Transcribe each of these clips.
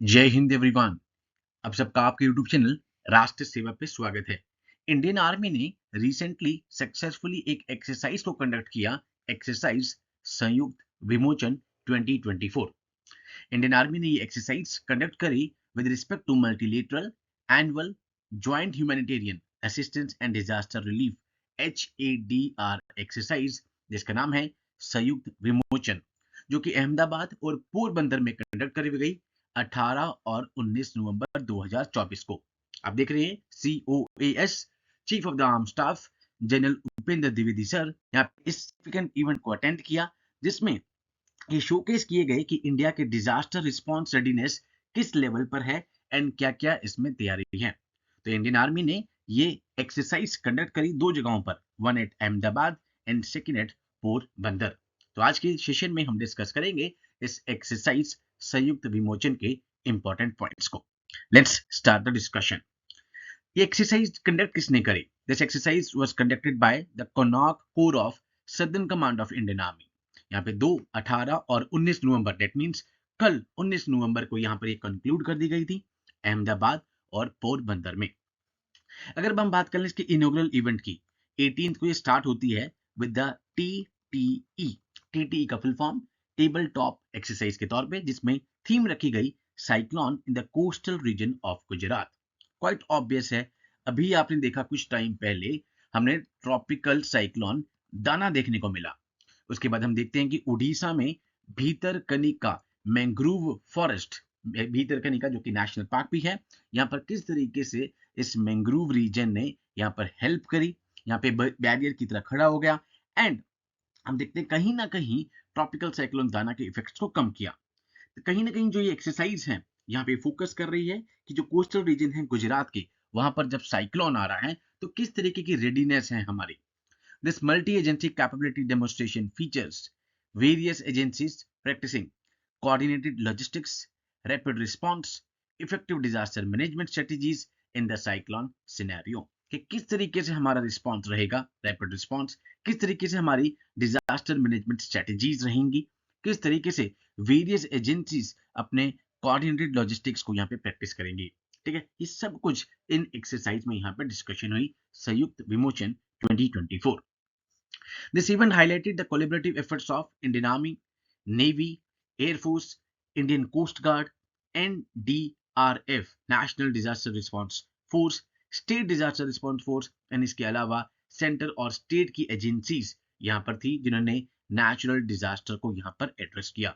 जय हिंद एवरीवन। आप सबका आपके YouTube चैनल राष्ट्र सेवा पे स्वागत है। इंडियन आर्मी ने रिसेंटली सक्सेसफुली एक एक्सरसाइज को कंडक्ट किया, एक्सरसाइज संयुक्त विमोचन 2024। इंडियन आर्मी ने ये एक्सरसाइज कंडक्ट करी with respect to multilateral annual joint humanitarian assistance and disaster relief HADR exercise, जिसका नाम है संयुक्त विमोचन, जो कि अहमदाबाद और पोरबंदर में कंडक्ट करी गई 18 और 19 नवंबर 2024 को। आप देख रहे हैं COAS chief of the arm staff general Upendra Dwivedi sir यहाँ इस सिग्निफिकेंट इवेंट को अटेंड किया, जिसमें ये शोकेस किए गए कि इंडिया के डिजास्टर रिस्पांस रेडीनेस किस लेवल पर है एंड क्या क्या इसमें तैयारी है। तो इंडियन आर्मी ने ये एक्सरसाइज कंडक्ट करी दो जगहों पर, one at Ahmedabad and second at Porbandar. तो आज के सेशन में हम डिस्कस करेंगे इस एक्सरसाइज संयुक्त विमोचन के इंपॉर्टेंट पॉइंट्स को। Let's start the discussion. ये एक्सरसाइज कंडक्ट किसने करी? This exercise was conducted by the Konark corps of southern command of Indian army. यहाँ पे 2, 18 और 19 नवंबर, दैट मींस कल 19 नवंबर को यहाँ पर ये कंक्लूड कर दी गई थी अहमदाबाद और पोरबंदर में। अगर हम बात करें इसके इनॉग्रल इवेंट की, 18 को ये स्टार्ट होती है विद द TTE। TTE का full form table top exercise के तौर पे, जिसमें थीम रखी गई cyclone in the coastal region of Gujarat. Quite obvious है, अभी आपने देखा कुछ टाइम पहले हमने ट्रॉपिकल साइक्लोन दाना देखने को मिला। उसके बाद हम देखते हैं कि उड़ीसा में भीतरकनिका मैंग्रोव फॉरेस्ट, भीतरकनिका जो कि नेशनल पार्क भी है, यहाँ पर किस तरीके से इस मैंग्रोव रीजन ने यहाँ पर हेल्प करी, यहाँ पे बैरियर की तरह खड़ा हो गया एंड हम देखते हैं कहीं ना कहीं ट्रॉपिकल साइक्लोन दाना के इफेक्ट्स को कम किया। तो कहीं ना कहीं जो ये एक्सरसाइज है यहाँ पे फोकस कर रही है कि जो कोस्टल रीजन है गुजरात के, वहां पर जब साइक्लोन आ रहा है तो किस तरीके की रेडीनेस है हमारी। This multi agency capability demonstration features various agencies practicing coordinated logistics, rapid response, effective disaster management strategies in the cyclone scenario। कि किस तरीके से हमारा रिस्पॉन्स रहेगा, रैपिड रिस्पॉन्स, किस तरीके से हमारी डिजास्टर मैनेजमेंट स्ट्रेटेजीज रहेंगी, किस तरीके से वेरियस एजेंसीज अपने कोऑर्डिनेटेड लॉजिस्टिक्स को यहाँ पे प्रैक्टिस करेंगी। ठीक है, ये सब कुछ इन एक्सरसाइज में यहाँ पे डिस्कशन हुई संयुक्त Vimochan 2024। This event highlighted the collaborative efforts of Indian Army, Navy, Air Force, Indian Coast Guard, NDRF, National Disaster Response Force, State Disaster Response Force, and इसके अलावा सेंटर और स्टेट की एजेंसीज यहाँ पर थी जिन्होंने नेचुरल डिजास्टर को यहाँ पर एड्रेस किया।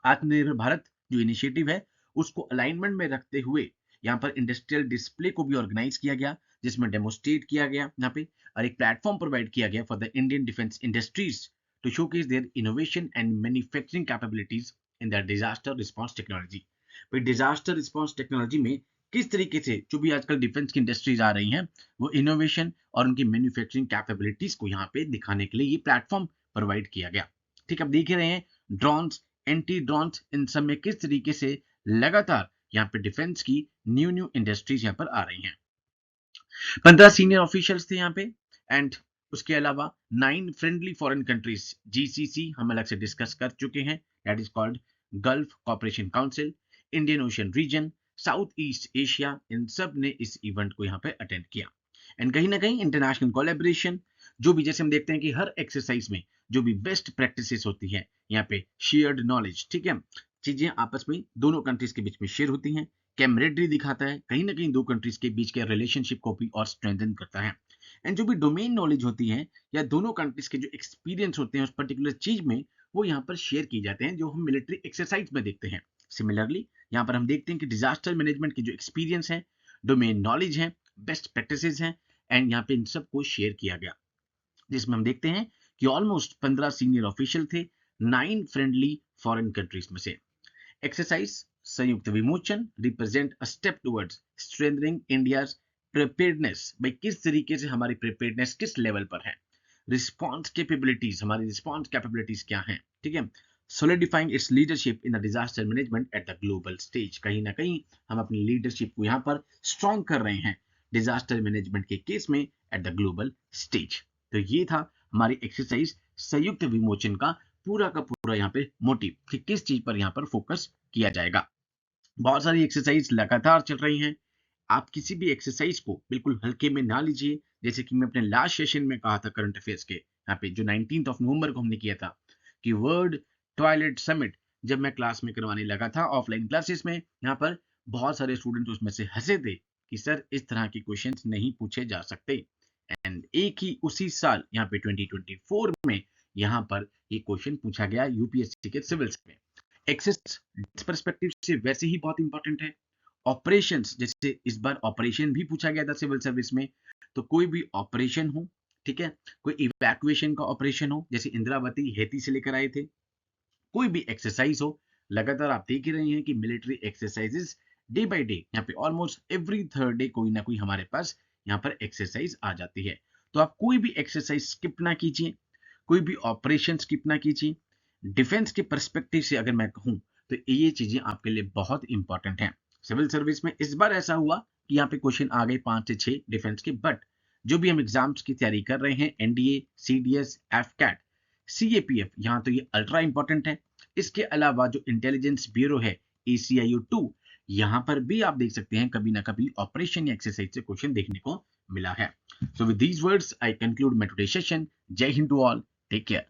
आत्मनिर्भर भारत जो इनिशिएटिव है उसको अलाइनमेंट में रखते हुए यहाँ पर इंडस्ट्रियल डिस्प्ले को भी ऑर्गेनाइज किया गया, जिसमें डेमोस्ट्रेट किया गया यहाँ पे, और एक प्लेटफॉर्म प्रोवाइड किया गया for the Indian defence industries to showcase their innovation and manufacturing capabilities in the disaster response technology. भाई डिजास्टर रिस्पांस टेक्नोलॉजी में किस तरीके से जो भी आजकल डिफेंस की इंडस्ट्रीज आ रही हैं वो इनोवेशन और उनकी मैन्युफैक्चरिंग कैपेबिलिटीज को यहाँ पे दिखाने के लिए ये प्लेटफॉर्म प्रोवाइड किया गया। ठीक, अब देख रहे हैं ड्रोन्स, एंटी ड्रोन्स, इन सब में किस तरीके से लगातार यहाँ पे डिफेंस की न्यू इंडस्ट्रीज यहाँ पर आ रही हैं। 15 सीनियर ऑफिशियल्स थे यहाँ पे एंड उसके अलावा 9 फ्रेंडली फॉरेन कंट्रीज, GCC हम अलग से डिस्कस कर चुके हैं, that is called gulf cooperation council, Indian ocean region, south east Asia, इन सब ने इस इवेंट को यहाँ पे अटेंड किया। एंड कहीं ना कहीं इंटरनेशनल कोलैबोरेशन, जो भी जैसे हम देखते हैं कि हर एक्सरसाइज में जो भी बेस्ट प्रैक्टिसेस होती है यहाँ पे शेयर्ड नॉलेज, ठीक है, चीजें आपस में दोनों कंट्रीज के बीच में शेयर होती हैं, कैमरेडरी दिखाता है, कहीं ना कहीं दो कंट्रीज के बीच के रिलेशनशिप को भी और स्ट्रेंथन करता है। एंड जो भी डोमेन नॉलेज होती है या दोनों कंट्रीज के जो एक्सपीरियंस होते हैं उस पर्टिकुलर चीज में, वो यहाँ पर शेयर की जाते हैं, जो हम मिलिट्री एक्सरसाइज में देखते हैं। सिमिलरली यहाँ पर हम देखते हैं कि डिजास्टर मैनेजमेंट के जो एक्सपीरियंस है, डोमेन नॉलेज है, बेस्ट प्रैक्टिसेस हैं, एंड यहाँ पे इन सबको शेयर किया गया, जिसमें हम देखते हैं कि ऑलमोस्ट 15 सीनियर ऑफिशियल थे 9 फ्रेंडली फॉरेन कंट्रीज में से। एक्सरसाइज संयुक्त विमोचन represent a step towards strengthening India's preparedness. भाई किस तरीके से हमारी प्रिपेयर्डनेस किस लेवल पर है, रिस्पांस कैपेबिलिटीज, हमारी रिस्पांस कैपेबिलिटीज क्या हैं, ठीक है, solidifying its leadership in the disaster management at the global stage. कहीं ना कहीं हम अपनी लीडरशिप को यहाँ पर स्ट्रॉन्ग कर रहे हैं डिजास्टर मैनेजमेंट के केस में एट द ग्लोबल स्टेज। तो ये था हमारी एक्सरसाइज संयुक्त विमोचन का पूरा यहाँ पे मोटिव कि किस चीज पर यहाँ पर फोकस किया जाएगा। बहुत सारी एक्सरसाइज लगातार चल रही हैं। आप किसी भी एक्सरसाइज को बिल्कुल हल्के में ना लीजिए। जैसे कि मैं अपने लास्ट सेशन में कहा था करंट अफेयर्स के, यहाँ पे जो 19th ऑफ नवंबर को हमने किया था, कि वर्ल्ड टॉयलेट समिट जब मैं क्लास में करवाने लगा था ऑफलाइन क्लासेस में, यहाँ पर बहुत सारे स्टूडेंट उसमें से हंसे थे कि सर इस तरह के क्वेश्चंस नहीं पूछे जा सकते। एंड एक ही उसी साल यहाँ पे 2024 में यहाँ पर ये क्वेश्चन पूछा गया यूपीएससी के सिविल्स में। एक्सेस पर्सपेक्टिव से वैसे ही बहुत इंपॉर्टेंट है। ऑपरेशंस, जैसे इस बार ऑपरेशन भी पूछा गया था सिविल सर्विस में, तो कोई भी ऑपरेशन हो, ठीक है, कोई इवैक्यूएशन का ऑपरेशन हो, जैसे इंद्रावती हेती से लेकर आए थे, कोई भी एक्सरसाइज हो, लगातार आप देख ही रहे हैं कि military exercises day by day यहाँ पे ऑलमोस्ट एवरी थर्ड डे कोई ना कोई हमारे पास यहाँ पर एक्सरसाइज आ जाती है। तो आप कोई भी एक्सरसाइज स्किप ना कीजिए, कोई भी ऑपरेशन स्किप ना कीजिए। डिफेंस के पर्सपेक्टिव से अगर मैं कहूँ तो ये चीजें आपके लिए बहुत इंपॉर्टेंट हैं। सिविल सर्विस में इस बार ऐसा हुआ कि यहाँ पे क्वेश्चन आ गए 5 से 6 डिफेंस के, बट जो भी हम एग्जाम्स की तैयारी कर रहे हैं, एनडीए, सीडीएस, एफकैट, सीएपीएफ, यहाँ तो ये अल्ट्रा इंपॉर्टेंट है। इसके अलावा जो इंटेलिजेंस ब्यूरो है, एसीआईयू 2, यहाँ पर भी आप देख सकते हैं कभी ना कभी ऑपरेशन या एक्सरसाइज से क्वेश्चन देखने को मिला है। So with these words I conclude my today session. Jai Hind to all, take care.